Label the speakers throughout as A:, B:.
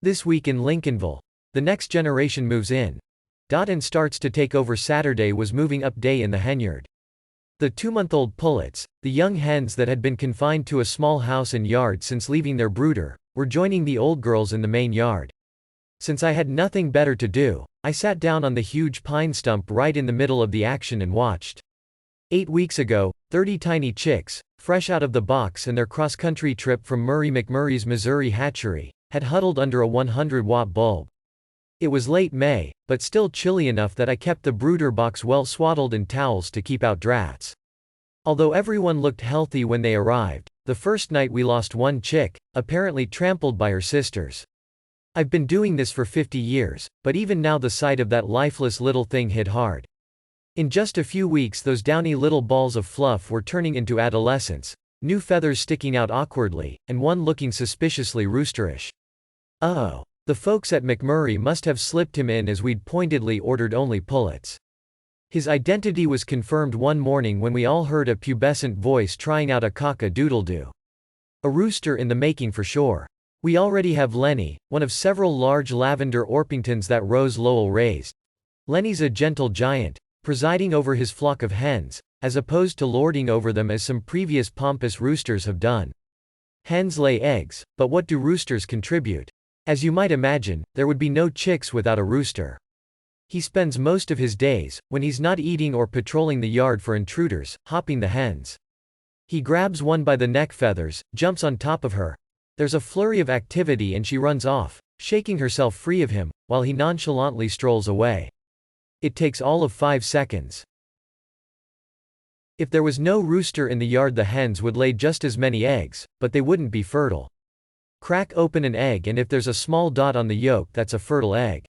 A: This week in Lincolnville, the next generation moves in. And starts to take over. Saturday was moving up day in the henyard. The 2-month-old pullets, the young hens that had been confined to a small house and yard since leaving their brooder, were joining the old girls in the main yard. Since I had nothing better to do, I sat down on the huge pine stump right in the middle of the action and watched. 8 weeks ago, 30 tiny chicks, fresh out of the box and their cross-country trip from Murray McMurray's Missouri hatchery, had huddled under a 100-watt bulb. It was late May, but still chilly enough that I kept the brooder box well swaddled in towels to keep out drafts. Although everyone looked healthy when they arrived, the first night we lost one chick, apparently trampled by her sisters. I've been doing this for 50 years, but even now the sight of that lifeless little thing hit hard. In just a few weeks those downy little balls of fluff were turning into adolescents, new feathers sticking out awkwardly, and one looking suspiciously roosterish. Oh. The folks at McMurray must have slipped him in as we'd pointedly ordered only pullets. His identity was confirmed one morning when we all heard a pubescent voice trying out a cock-a-doodle-doo. A rooster in the making for sure. We already have Lenny, one of several large lavender Orpingtons that Rose Lowell raised. Lenny's a gentle giant, presiding over his flock of hens, as opposed to lording over them as some previous pompous roosters have done. Hens lay eggs, but what do roosters contribute? As you might imagine, there would be no chicks without a rooster. He spends most of his days, when he's not eating or patrolling the yard for intruders, hopping the hens. He grabs one by the neck feathers, jumps on top of her. There's a flurry of activity and she runs off, shaking herself free of him, while he nonchalantly strolls away. It takes all of 5 seconds. If there was no rooster in the yard, the hens would lay just as many eggs, but they wouldn't be fertile. Crack open an egg and if there's a small dot on the yolk, that's a fertile egg.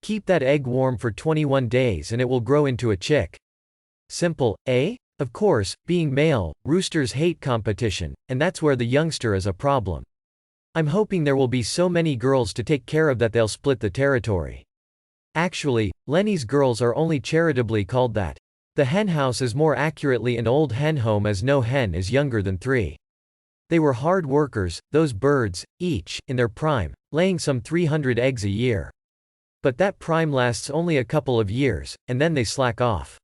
A: Keep that egg warm for 21 days and it will grow into a chick. Simple, eh? Of course, being male, roosters hate competition, and that's where the youngster is a problem. I'm hoping there will be so many girls to take care of that they'll split the territory. Actually, Lenny's girls are only charitably called that. The hen house is more accurately an old hen home, as no hen is younger than 3. They were hard workers, those birds, each, in their prime, laying some 300 eggs a year. But that prime lasts only a couple of years, and then they slack off.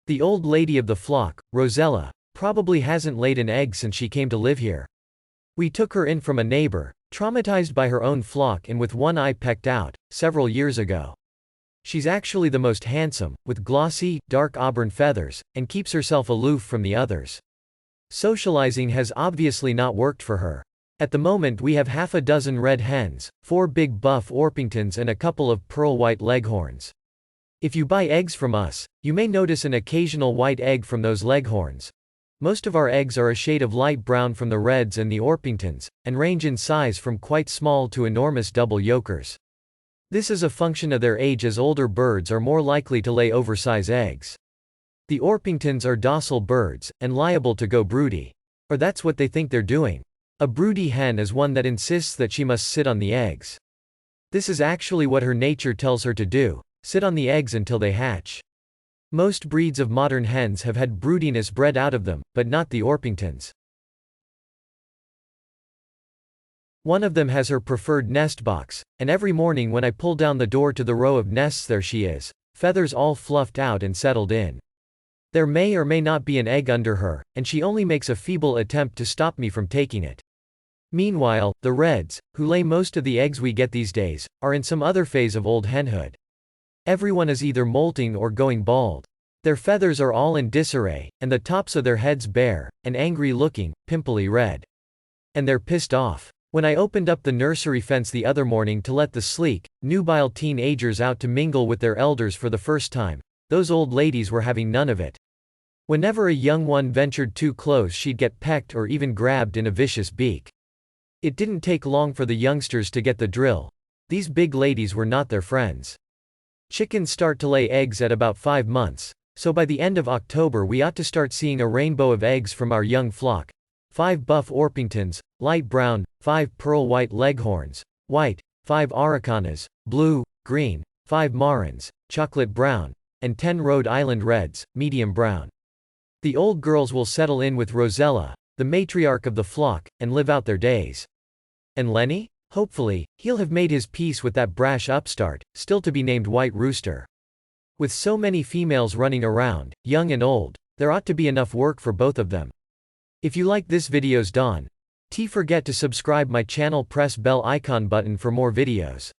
A: The old lady of the flock, Rosella, probably hasn't laid an egg since she came to live here. We took her in from a neighbor, traumatized by her own flock and with one eye pecked out, several years ago. She's actually the most handsome, with glossy, dark auburn feathers, and keeps herself aloof from the others. Socializing has obviously not worked for her. At the moment we have half a dozen red hens, 4 big buff Orpingtons and a couple of pearl white leghorns. If you buy eggs from us, you may notice an occasional white egg from those leghorns. Most of our eggs are a shade of light brown from the reds and the Orpingtons, and range in size from quite small to enormous double yolkers. This is a function of their age, as older birds are more likely to lay oversized eggs. The Orpingtons are docile birds, and liable to go broody. Or that's what they think they're doing. A broody hen is one that insists that she must sit on the eggs. This is actually what her nature tells her to do, sit on the eggs until they hatch. Most breeds of modern hens have had broodiness bred out of them, but not the Orpingtons. One of them has her preferred nest box, and every morning when I pull down the door to the row of nests, there she is, feathers all fluffed out and settled in. There may or may not be an egg under her, and she only makes a feeble attempt to stop me from taking it. Meanwhile, the reds, who lay most of the eggs we get these days, are in some other phase of old henhood. Everyone is either molting or going bald. Their feathers are all in disarray, and the tops of their heads bare, and angry-looking, pimply red. And they're pissed off. When I opened up the nursery fence the other morning to let the sleek, nubile teenagers out to mingle with their elders for the first time, those old ladies were having none of it. Whenever a young one ventured too close, she'd get pecked or even grabbed in a vicious beak. It didn't take long for the youngsters to get the drill. These big ladies were not their friends. Chickens start to lay eggs at about 5 months, so by the end of October we ought to start seeing a rainbow of eggs from our young flock. 5 buff Orpingtons, light brown, 5 pearl white leghorns, white, 5 Aracanas, blue, green, 5 Marans, chocolate brown, and 10 Rhode Island Reds, medium brown. The old girls will settle in with Rosella, the matriarch of the flock, and live out their days. And Lenny? Hopefully, he'll have made his peace with that brash upstart, still to be named White Rooster. With so many females running around, young and old, there ought to be enough work for both of them. If you like this videos, don't forget to subscribe my channel, press bell icon button for more videos.